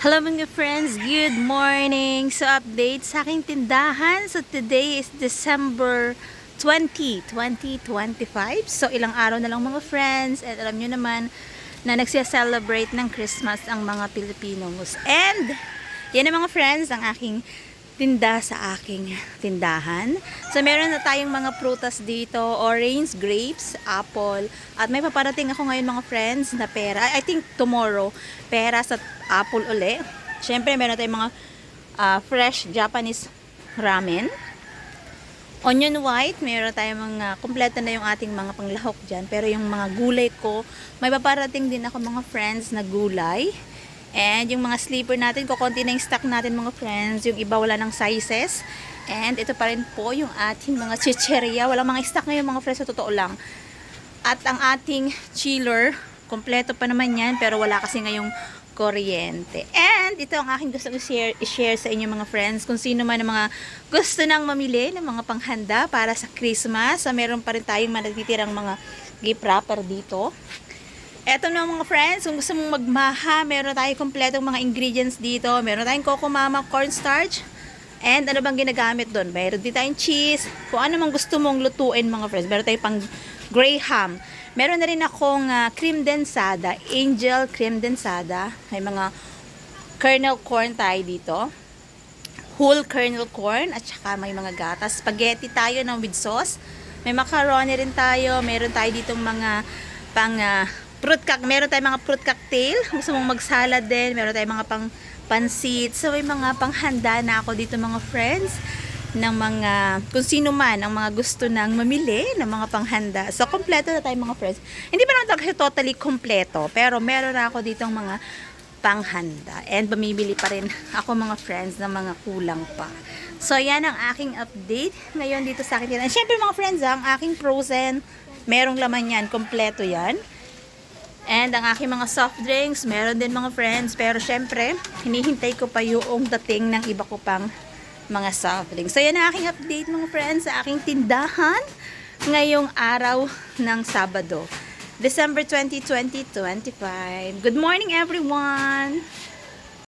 Hello mga friends, good morning! So update sa aking tindahan. So today is December 20, 2025. So ilang araw na lang mga friends. At alam nyo naman na nagsiya-celebrate ng Christmas ang mga Pilipinos. And yan na mga friends ang aking tinda sa aking tindahan. So meron na tayong mga prutas dito, orange, grapes, apple, at may paparating ako ngayon mga friends na pera. I think tomorrow, pera sa apple uli. Syempre meron tayong mga fresh Japanese ramen. Onion white, meron tayong mga, kompleto na yung ating mga panglahok dyan. Pero yung mga gulay ko, may paparating din ako mga friends na gulay. And yung mga sleeper natin, kukunti na yung stock natin mga friends. Yung iba wala ng sizes. And ito pa rin po yung ating mga chicheria. Walang mga stock ngayon mga friends, sa totoo lang. At ang ating chiller, kompleto pa naman yan. Pero wala kasi ngayong kuryente. And ito ang aking gusto i-share sa inyo mga friends. Kung sino man ang mga gusto nang mamili ng mga panghanda para sa Christmas. So, meron pa rin tayong natitirang mga gift wrapper dito. Eto na mga friends, kung gusto mong magmaha, meron tayong kompletong mga ingredients dito. Meron tayong Coco Mama cornstarch. And ano bang ginagamit doon? Meron din tayong cheese. Kung ano mang gusto mong lutuin mga friends. Meron tayong pang graham. Meron na rin akong cream densada, angel cream densada. May mga kernel corn tayo dito. Whole kernel corn at saka may mga gatas. Spaghetti tayo na with sauce. May macaroni rin tayo. Meron tayo ditong mga pang meron tayong mga fruit cocktail. Gusto mong magsalad din. Meron tayong mga pang pansit. So, may mga panghanda na ako dito mga friends. Ng mga, kung sino man ang mga gusto nang mamili ng mga panghanda. So, kompleto na tayo mga friends. Hindi pa naman kasi totally kompleto. Pero meron na ako ditong mga panghanda. And bumibili pa rin ako mga friends ng mga kulang pa. So, yan ang aking update ngayon dito sa akin. Siyempre mga friends, ang aking frozen, merong laman yan. Kompleto yan. And ang aking mga soft drinks, meron din mga friends. Pero syempre, hinihintay ko pa yung dating ng iba ko pang mga soft drinks. So yan ang aking update mga friends sa aking tindahan ngayong araw ng Sabado. December 20, 2025. Good morning everyone!